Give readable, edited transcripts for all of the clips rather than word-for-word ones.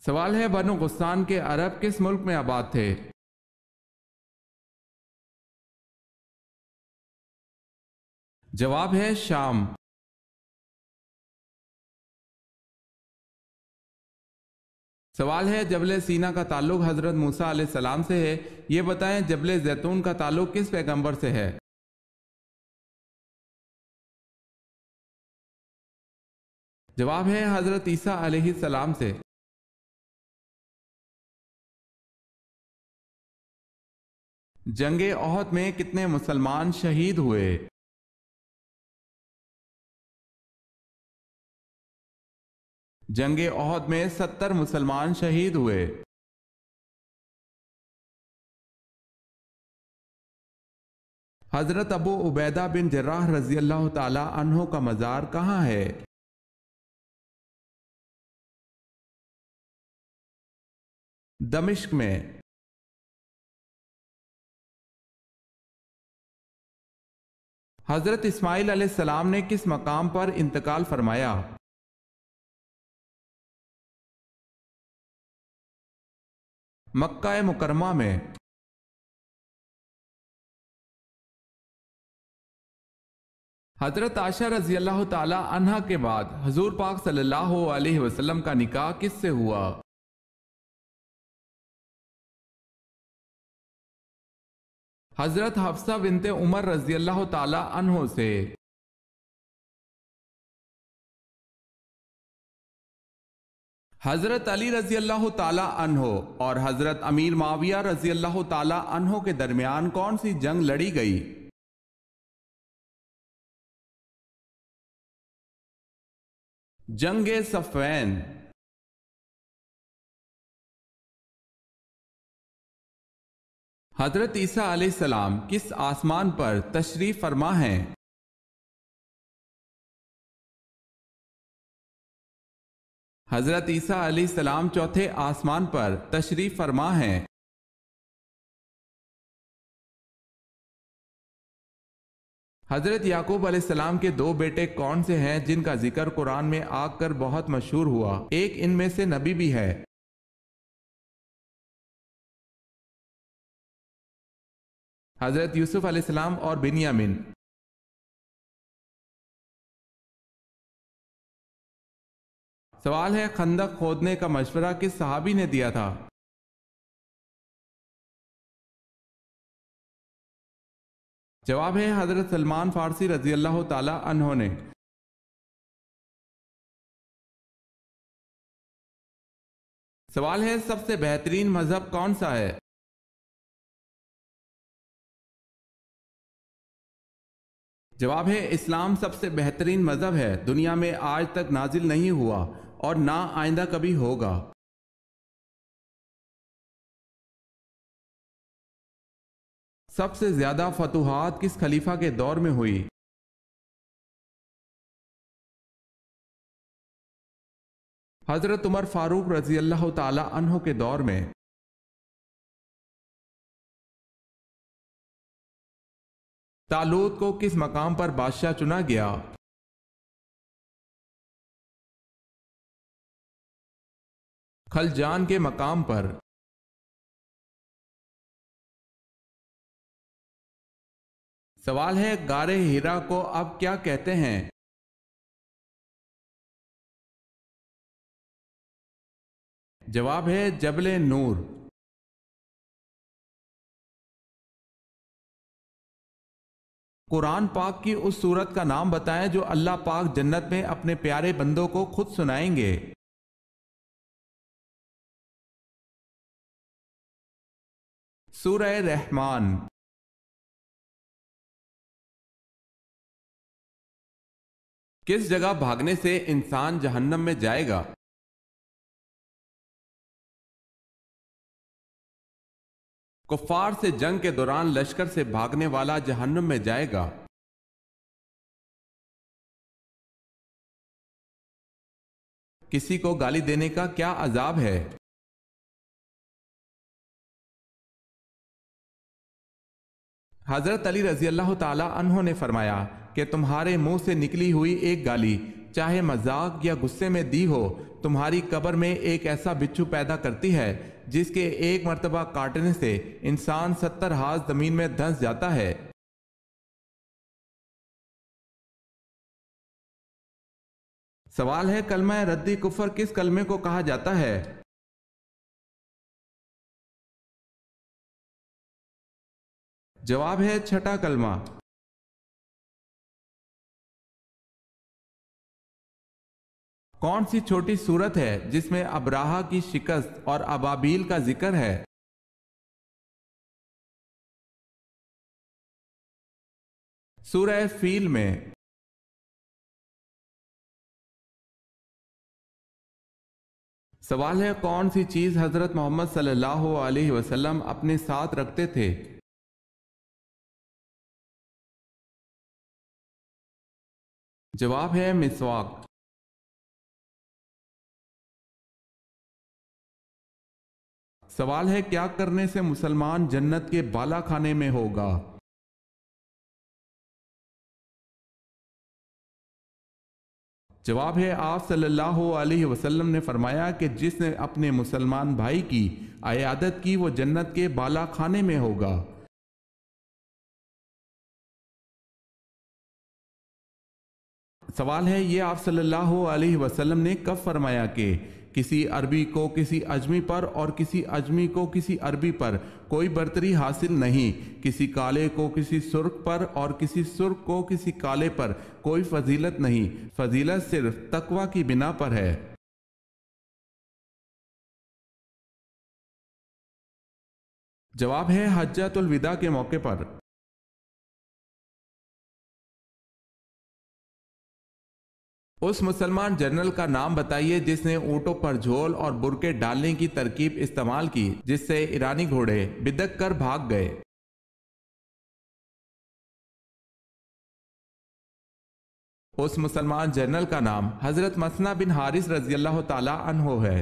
سوال ہے بنو غسان کے عرب کس ملک میں آباد تھے؟ جواب ہے شام۔ سوال ہے جبل سینا کا تعلق حضرت موسیٰ علیہ السلام سے ہے، یہ بتائیں جبل زیتون کا تعلق کس پیغمبر سے ہے؟ جواب ہے حضرت عیسیٰ علیہ السلام سے۔ جنگ احد میں کتنے مسلمان شہید ہوئے؟ جنگ احد میں 70 مسلمان شہید ہوئے۔ حضرت ابو عبیدہ بن جراح رضی اللہ تعالی عنہ کا مزار کہاں ہے؟ دمشق میں۔ حضرت اسماعیل علیہ السلام نے کس مقام پر انتقال فرمایا؟ مکہ مکرمہ میں۔ حضرت عائشہ رضی اللہ تعالی عنہا کے بعد حضور پاک صلی اللہ علیہ وسلم کا نکاح کس سے ہوا؟ حضرت حفصہ بنت عمر رضی اللہ تعالی عنہ سے۔ حضرت علی رضی اللہ تعالی عنہ اور حضرت امیر معاویہ رضی اللہ تعالی عنہ کے درمیان کون سی جنگ لڑی گئی؟ جنگ صفین۔ حضرت عیسیٰ علیہ السلام کس آسمان پر تشریف فرما ہیں؟ حضرت عیسیٰ علیہ السلام چوتھے آسمان پر تشریف فرما ہیں۔ حضرت یعقوب علیہ السلام کے 2 بیٹے کون سے ہیں جن کا ذکر قرآن میں آ کر بہت مشہور ہوا؟ ایک ان میں سے نبی بھی ہے۔ حضرت یوسف علیہ السلام اور بنیامین۔ سوال ہے خندق کھودنے کا مشورہ کس صحابی نے دیا تھا؟ جواب ہے حضرت سلمان فارسی رضی اللہ تعالی عنہ نے۔ سوال ہے سب سے بہترین مذہب کون سا ہے؟ جواب ہے اسلام سب سے بہترین مذہب ہے، دنیا میں آج تک نازل نہیں ہوا اور نہ آئندہ کبھی ہوگا۔ سب سے زیادہ فتوحات کس خلیفہ کے دور میں ہوئی؟ حضرت عمر فاروق رضی اللہ تعالی عنہ کے دور میں۔ طالوت کو کس مقام پر بادشاہ چنا گیا؟ خلجان کے مقام پر۔ سوال ہے غار ہیرا کو اب کیا کہتے ہیں؟ جواب ہے جبل نور۔ قرآن پاک کی اس سورت کا نام بتائیں جو اللہ پاک جنت میں اپنے پیارے بندوں کو خود سنائیں گے۔ سورہ رحمان۔ کس جگہ بھاگنے سے انسان جہنم میں جائے گا؟ کفار سے جنگ کے دوران لشکر سے بھاگنے والا جہنم میں جائے گا۔ کسی کو گالی دینے کا کیا عذاب ہے؟ حضرت علی رضی اللہ تعالی عنہ نے فرمایا کہ تمہارے منہ سے نکلی ہوئی ایک گالی چاہے مذاق یا غصے میں دی ہو، تمہاری قبر میں ایک ایسا بچھو پیدا کرتی ہے جس کے ایک مرتبہ کاٹنے سے انسان 70 ہاتھ زمین میں دھنس جاتا ہے۔ سوال ہے، کلمہ رد کفر کس کلمے کو کہا جاتا ہے؟ جواب ہے چھٹا کلمہ۔ کون سی چھوٹی سورت ہے جس میں ابراہہ کی شکست اور ابابیل کا ذکر ہے؟ سورہ فیل میں۔ سوال ہے، کون سی چیز حضرت محمد صلی اللہ علیہ وسلم اپنے ساتھ رکھتے تھے؟ جواب ہے مسواک۔ سوال ہے، کیا کرنے سے مسلمان جنت کے بالا خانے میں ہوگا؟ جواب ہے، آپ صلی اللہ علیہ وسلم نے فرمایا کہ جس نے اپنے مسلمان بھائی کی عیادت کی وہ جنت کے بالا خانے میں ہوگا۔ سوال ہے، یہ آپ صلی اللہ علیہ وسلم نے کب فرمایا کہ کسی عربی کو کسی اجمی پر اور کسی اجمی کو کسی عربی پر کوئی برتری حاصل نہیں، کسی کالے کو کسی سرخ پر اور کسی سرخ کو کسی کالے پر کوئی فضیلت نہیں، فضیلت صرف تقوی کی بنا پر ہے۔ جواب ہے حجۃ الوداع کے موقع پر۔ اس مسلمان جنرل کا نام بتائیے جس نے اونٹوں پر جھول اور برقعے ڈالنے کی ترکیب استعمال کی جس سے ایرانی گھوڑے بدک کر بھاگ گئے۔ اس مسلمان جنرل کا نام حضرت مثنہ بن حارث رضی اللہ تعالی عنہ ہے۔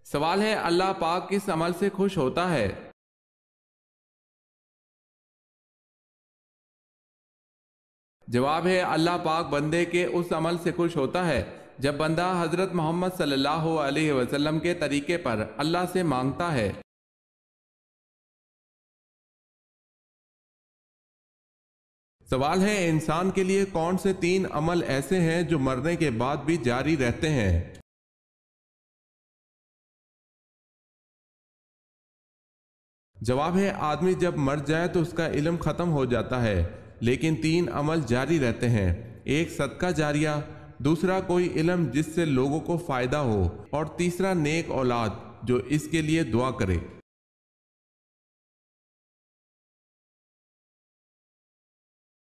سوال ہے، اللہ پاک کس عمل سے خوش ہوتا ہے؟ جواب ہے، اللہ پاک بندے کے اس عمل سے خوش ہوتا ہے جب بندہ حضرت محمد صلی اللہ علیہ وسلم کے طریقے پر اللہ سے مانگتا ہے۔ سوال ہے، انسان کے لیے کون سے 3 عمل ایسے ہیں جو مرنے کے بعد بھی جاری رہتے ہیں؟ جواب ہے، آدمی جب مر جائے تو اس کا علم ختم ہو جاتا ہے لیکن 3 عمل جاری رہتے ہیں، ایک صدقہ جاریہ، دوسرا کوئی علم جس سے لوگوں کو فائدہ ہو، اور تیسرا نیک اولاد جو اس کے لیے دعا کرے۔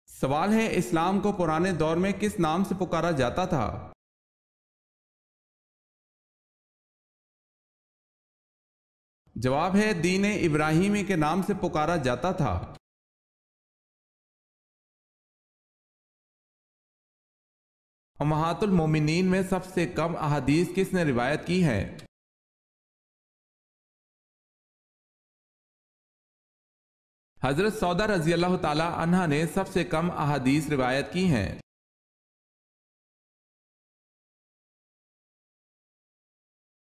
سوال ہے، اسلام کو پرانے دور میں کس نام سے پکارا جاتا تھا؟ جواب ہے، دین ابراہیمی کے نام سے پکارا جاتا تھا۔ امہات المومنین میں سب سے کم احادیث کس نے روایت کی ہیں؟ حضرت سودا رضی اللہ تعالی عنہا نے سب سے کم احادیث روایت کی ہیں۔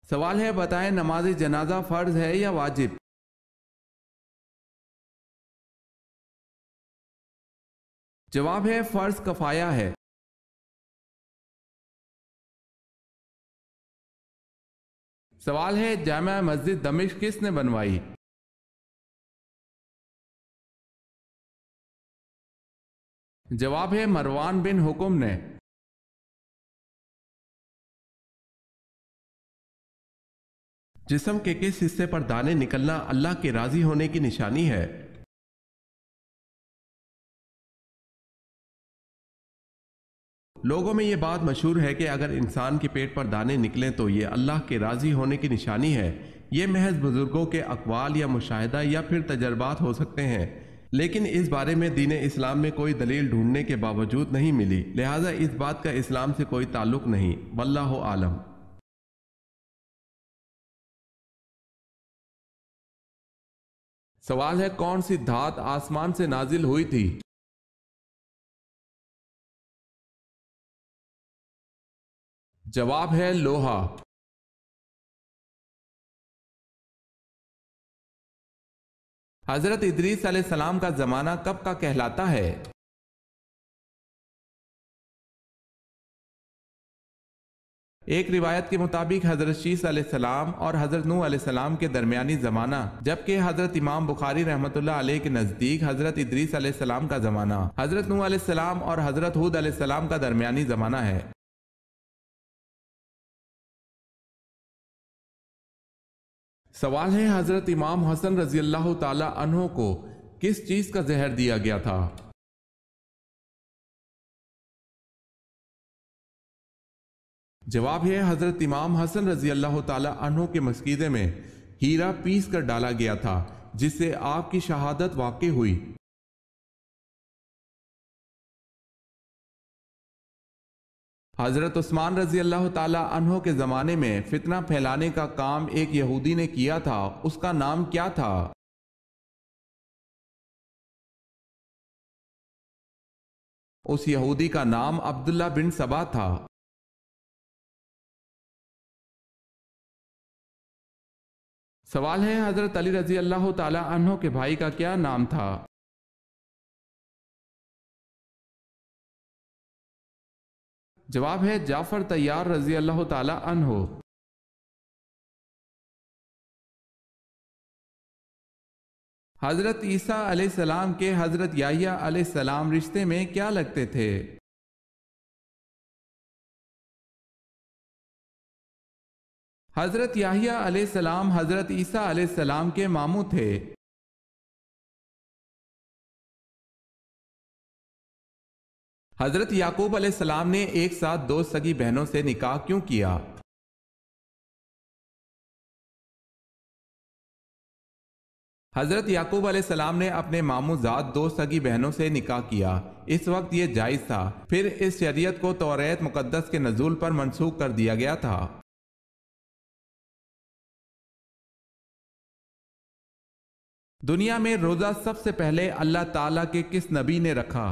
سوال ہے، بتائیں نماز جنازہ فرض ہے یا واجب؟ جواب ہے، فرض کفایہ ہے۔ سوال ہے، جامع مسجد دمشق کس نے بنوائی؟ جواب ہے، مروان بن حکم نے۔ جسم کے کس حصے پر دانے نکلنا اللہ کے راضی ہونے کی نشانی ہے؟ لوگوں میں یہ بات مشہور ہے کہ اگر انسان کے پیٹ پر دانے نکلیں تو یہ اللہ کے راضی ہونے کی نشانی ہے۔ یہ محض بزرگوں کے اقوال یا مشاہدہ یا پھر تجربات ہو سکتے ہیں، لیکن اس بارے میں دین اسلام میں کوئی دلیل ڈھونڈنے کے باوجود نہیں ملی، لہٰذا اس بات کا اسلام سے کوئی تعلق نہیں، واللہ عالم۔ سوال ہے کون سی دھات آسمان سے نازل ہوئی تھی؟ جواب ہے لوہا۔ حضرت ادریس علیہ السلام کا زمانہ کب کا کہلاتا ہے؟ ایک روایت کے مطابق حضرت شیس علیہ السلام اور حضرت نوح علیہ السلام کے درمیانی زمانہ، جبکہ حضرت امام بخاری رحمۃ اللہ علیہ کے نزدیک حضرت ادریس علیہ السلام کا زمانہ حضرت نوح علیہ السلام اور حضرت ہود علیہ السلام کا درمیانی زمانہ ہے۔ سوال ہے حضرت امام حسن رضی اللہ تعالی عنہ کو کس چیز کا زہر دیا گیا تھا؟ جواب ہے حضرت امام حسن رضی اللہ تعالی عنہ کے مسکیدے میں ہیرا پیس کر ڈالا گیا تھا، جس سے آپ کی شہادت واقع ہوئی۔ حضرت عثمان رضی اللہ تعالی عنہ کے زمانے میں فتنہ پھیلانے کا کام ایک یہودی نے کیا تھا، اس کا نام کیا تھا؟ اس یہودی کا نام عبداللہ بن سبا تھا۔ سوال ہے حضرت علی رضی اللہ تعالی عنہ کے بھائی کا کیا نام تھا؟ جواب ہے جعفر طیار رضی اللہ تعالی عنہ۔ حضرت عیسیٰ علیہ السلام کے حضرت یحییٰ علیہ السلام رشتے میں کیا لگتے تھے؟ حضرت یحییٰ علیہ السلام حضرت عیسیٰ علیہ السلام کے ماموں تھے۔ حضرت یعقوب علیہ السلام نے ایک ساتھ دو سگی بہنوں سے نکاح کیوں کیا؟ حضرت یعقوب علیہ السلام نے اپنے ماموں زاد دو سگی بہنوں سے نکاح کیا، اس وقت یہ جائز تھا، پھر اس شریعت کو توریت مقدس کے نزول پر منسوخ کر دیا گیا تھا۔ دنیا میں روزہ سب سے پہلے اللہ تعالیٰ کے کس نبی نے رکھا؟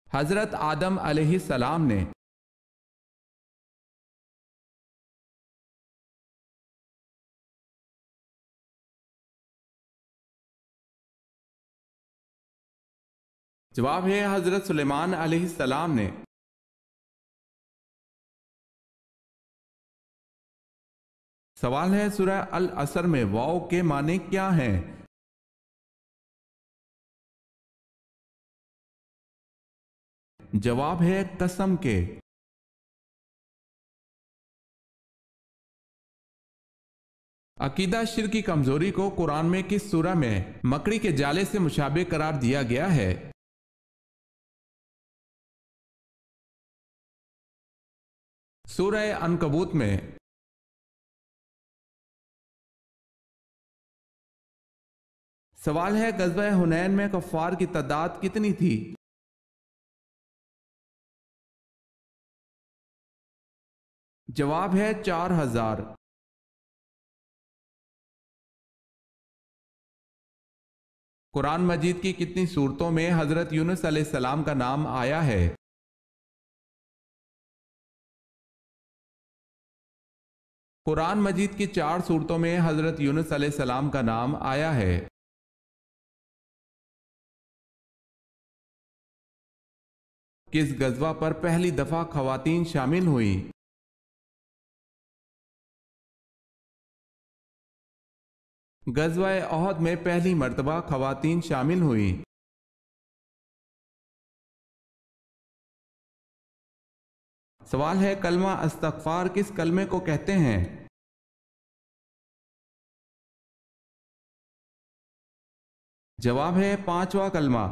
حضرت آدم علیہ السلام نے۔ جواب ہے حضرت سلیمان علیہ السلام نے۔ سوال ہے سورہ العصر میں واو کے معنی کیا ہیں؟ جواب ہے قسم کے۔ عقیدہ شرک کی کمزوری کو قرآن میں کس سورہ میں مکڑی کے جالے سے مشابہ قرار دیا گیا ہے؟ سورہ عنکبوت میں۔ سوال ہے غزوہ حنین میں کفار کی تعداد کتنی تھی؟ جواب ہے 4000۔ قرآن مجید کی کتنی سورتوں میں حضرت یونس علیہ السلام کا نام آیا ہے؟ قرآن مجید کی 4 سورتوں میں حضرت یونس علیہ السلام کا نام آیا ہے۔ کس غزوہ پر پہلی دفعہ خواتین شامل ہوئیں؟ غزوہ احد میں پہلی مرتبہ خواتین شامل ہوئیں۔ سوال ہے کلمہ استغفار کس کلمے کو کہتے ہیں؟ جواب ہے 5واں کلمہ۔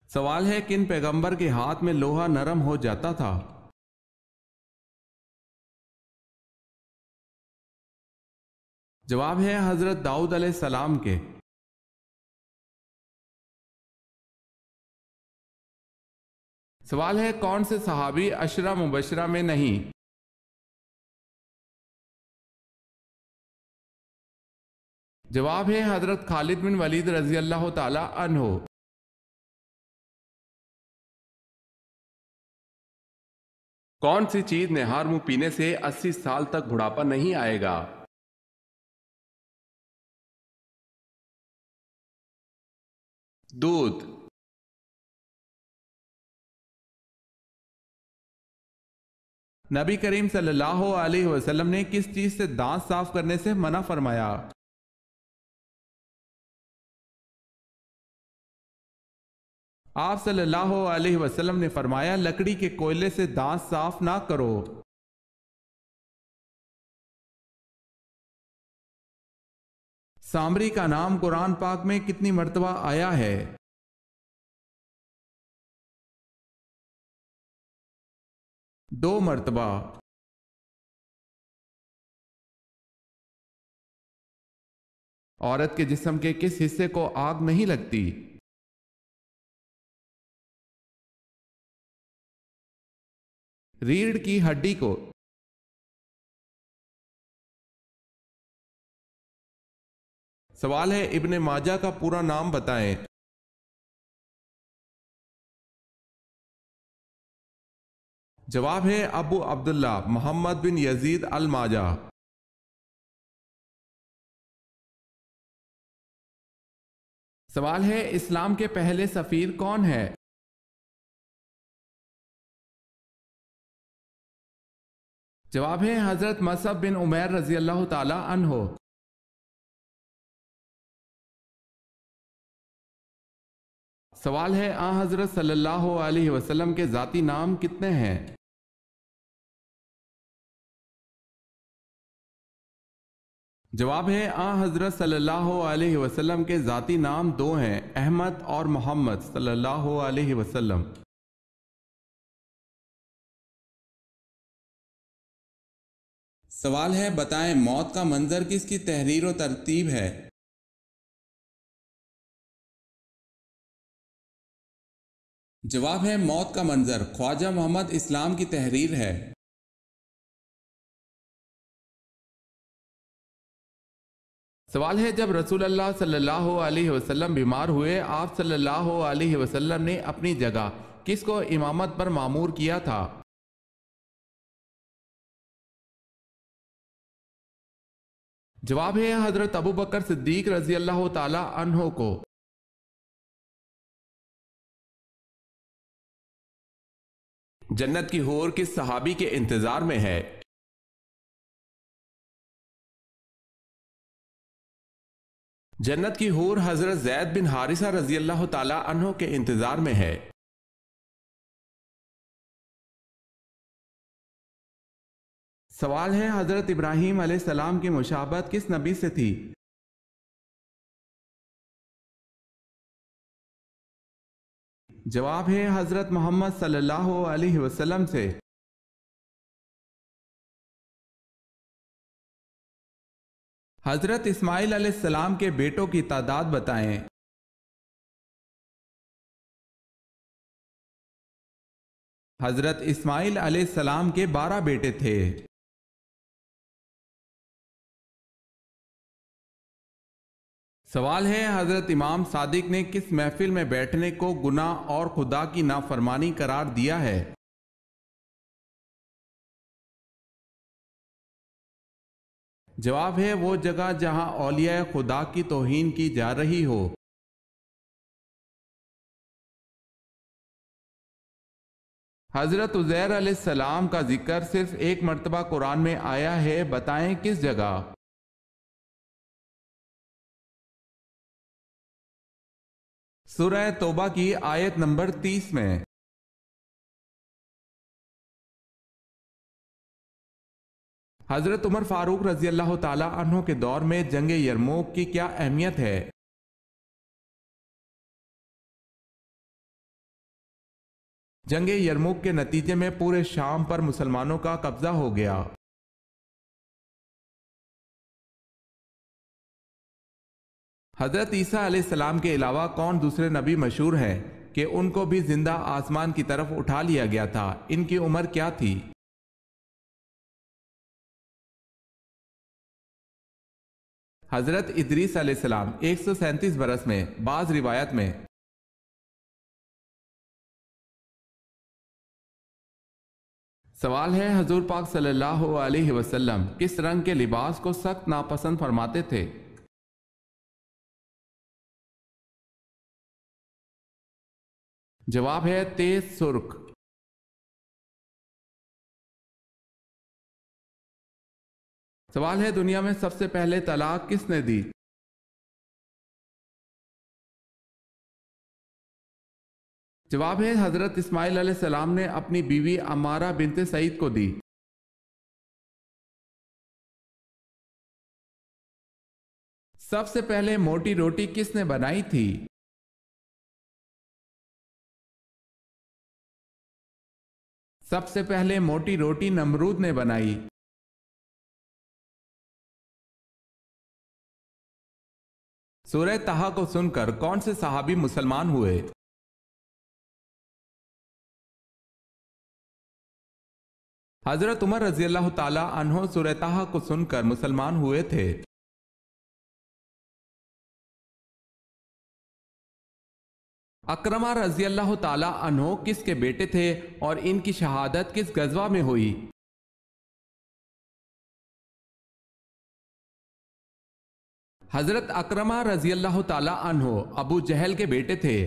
سوال ہے کن پیغمبر کے ہاتھ میں لوہا نرم ہو جاتا تھا؟ جواب ہے حضرت داؤد علیہ السلام کے۔ سوال ہے کون سے صحابی عشرہ مبشرہ میں نہیں؟ جواب ہے حضرت خالد بن ولید رضی اللہ تعالی عنہ۔ کون سی چیز نہار منہ پینے سے 80 سال تک بڑھاپا نہیں آئے گا؟ دودھ۔ نبی کریم صلی اللہ علیہ وسلم نے کس چیز سے دانت صاف کرنے سے منع فرمایا؟ آپ صلی اللہ علیہ وسلم نے فرمایا لکڑی کے کوئلے سے دانت صاف نہ کرو۔ سامری کا نام قرآن پاک میں کتنی مرتبہ آیا ہے؟ 2 مرتبہ۔ عورت کے جسم کے کس حصے کو آگ نہیں لگتی؟ ریڑھ کی ہڈی کو۔ سوال ہے ابن ماجہ کا پورا نام بتائیں۔ جواب ہے ابو عبداللہ محمد بن یزید الماجہ۔ سوال ہے اسلام کے پہلے سفیر کون ہے؟ جواب ہے حضرت مصعب بن عمیر رضی اللہ تعالی عنہ۔ سوال ہے حضرت صلی اللہ علیہ وسلم کے ذاتی نام کتنے ہیں؟ جواب ہے حضرت صلی اللہ علیہ وسلم کے ذاتی نام 2 ہیں، احمد اور محمد صلی اللہ علیہ وسلم۔ سوال ہے بتائیں موت کا منظر کس کی تحریر و ترتیب ہے؟ جواب ہے موت کا منظر خواجہ محمد اسلام کی تحریر ہے۔ سوال ہے جب رسول اللہ صلی اللہ علیہ وسلم بیمار ہوئے آپ صلی اللہ علیہ وسلم نے اپنی جگہ کس کو امامت پر مامور کیا تھا؟ جواب ہے حضرت ابو بکر صدیق رضی اللہ تعالی عنہ کو۔ جنت کی حور کس صحابی کے انتظار میں ہے؟ جنت کی حور حضرت زید بن حارثہ رضی اللہ تعالی عنہ کے انتظار میں ہے۔ سوال ہے حضرت ابراہیم علیہ السلام کی مشابہت کس نبی سے تھی؟ جواب ہے حضرت محمد صلی اللہ علیہ وسلم سے۔ حضرت اسماعیل علیہ السلام کے بیٹوں کی تعداد بتائیں۔ حضرت اسماعیل علیہ السلام کے 12 بیٹے تھے۔ سوال ہے حضرت امام صادق نے کس محفل میں بیٹھنے کو گناہ اور خدا کی نافرمانی قرار دیا ہے؟ جواب ہے وہ جگہ جہاں اولیاء خدا کی توہین کی جا رہی ہو۔ حضرت عزیر علیہ السلام کا ذکر صرف 1 مرتبہ قرآن میں آیا ہے، بتائیں کس جگہ؟ سورہ توبہ کی آیت نمبر 30 میں۔ حضرت عمر فاروق رضی اللہ تعالی عنہ کے دور میں جنگ یرموک کی کیا اہمیت ہے؟ جنگ یرموک کے نتیجے میں پورے شام پر مسلمانوں کا قبضہ ہو گیا۔ حضرت عیسیٰ علیہ السلام کے علاوہ کون دوسرے نبی مشہور ہیں؟ کہ ان کو بھی زندہ آسمان کی طرف اٹھا لیا گیا تھا، ان کی عمر کیا تھی؟ حضرت ادریس علیہ السلام 137 برس میں، بعض روایت میں۔ سوال ہے حضور پاک صلی اللہ علیہ وسلم کس رنگ کے لباس کو سخت ناپسند فرماتے تھے؟ جواب ہے تیز سرخ۔ سوال ہے دنیا میں سب سے پہلے طلاق کس نے دی؟ جواب ہے حضرت اسماعیل علیہ السلام نے اپنی بیوی عمارہ بنت سعید کو دی۔ سب سے پہلے موٹی روٹی کس نے بنائی تھی؟ سب سے پہلے موٹی روٹی نمرود نے بنائی۔ سورہ طٰہٰ کو سن کر کون سے صحابی مسلمان ہوئے؟ حضرت عمر رضی اللہ تعالی عنہ سورہ طٰہٰ کو سن کر مسلمان ہوئے تھے۔ اکرمہ رضی اللہ تعالی عنہ کس کے بیٹے تھے اور ان کی شہادت کس غزوہ میں ہوئی؟ حضرت اکرمہ رضی اللہ تعالی عنہ ابو جہل کے بیٹے تھے،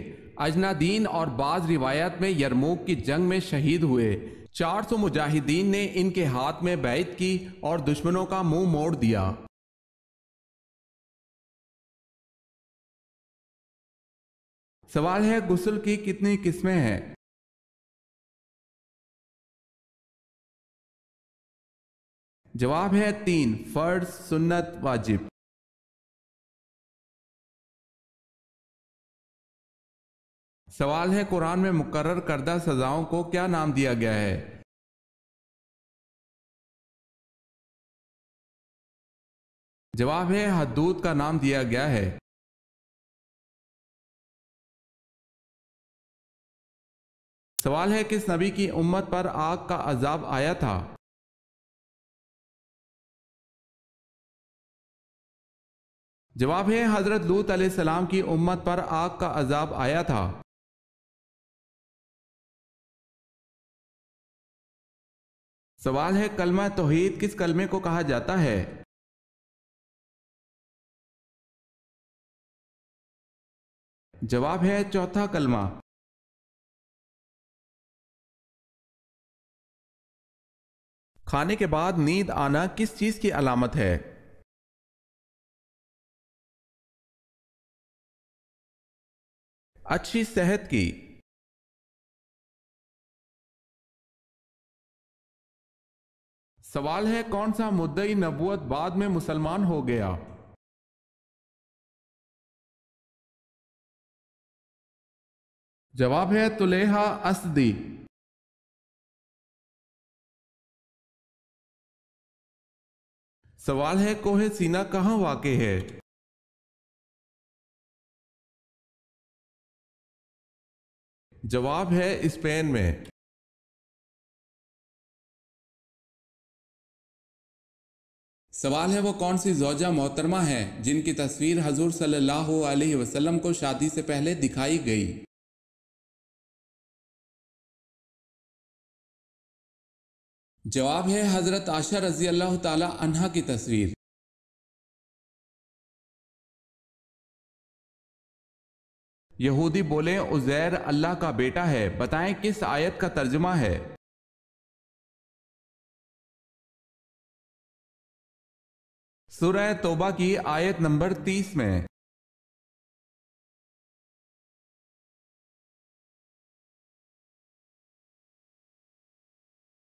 اجنادین اور بعض روایات میں یرموک کی جنگ میں شہید ہوئے۔ 400 مجاہدین نے ان کے ہاتھ میں بیعت کی اور دشمنوں کا منہ موڑ دیا۔ سوال ہے غسل کی کتنی قسمیں ہیں؟ جواب ہے 3، فرض، سنت، واجب۔ سوال ہے قرآن میں مقرر کردہ سزاؤں کو کیا نام دیا گیا ہے؟ جواب ہے حدود کا نام دیا گیا ہے۔ سوال ہے کس نبی کی امت پر آگ کا عذاب آیا تھا؟ جواب ہے حضرت لوط علیہ السلام کی امت پر آگ کا عذاب آیا تھا۔ سوال ہے کلمہ توحید کس کلمے کو کہا جاتا ہے؟ جواب ہے چوتھا کلمہ۔ کھانے کے بعد نیند آنا کس چیز کی علامت ہے؟ اچھی صحت کی۔ سوال ہے کون سا مدعی نبوت بعد میں مسلمان ہو گیا؟ جواب ہے طلیحہ اسدی۔ سوال ہے کوہ سینا کہاں واقع ہے؟ جواب ہے اسپین میں۔ سوال ہے وہ کون سی زوجہ محترمہ ہے جن کی تصویر حضور صلی اللہ علیہ وسلم کو شادی سے پہلے دکھائی گئی؟ جواب ہے حضرت عائشہ رضی اللہ تعالی عنہا کی تصویر۔ یہودی بولے عزیر اللہ کا بیٹا ہے، بتائیں کس آیت کا ترجمہ ہے؟ سورہ توبہ کی آیت نمبر 30 میں۔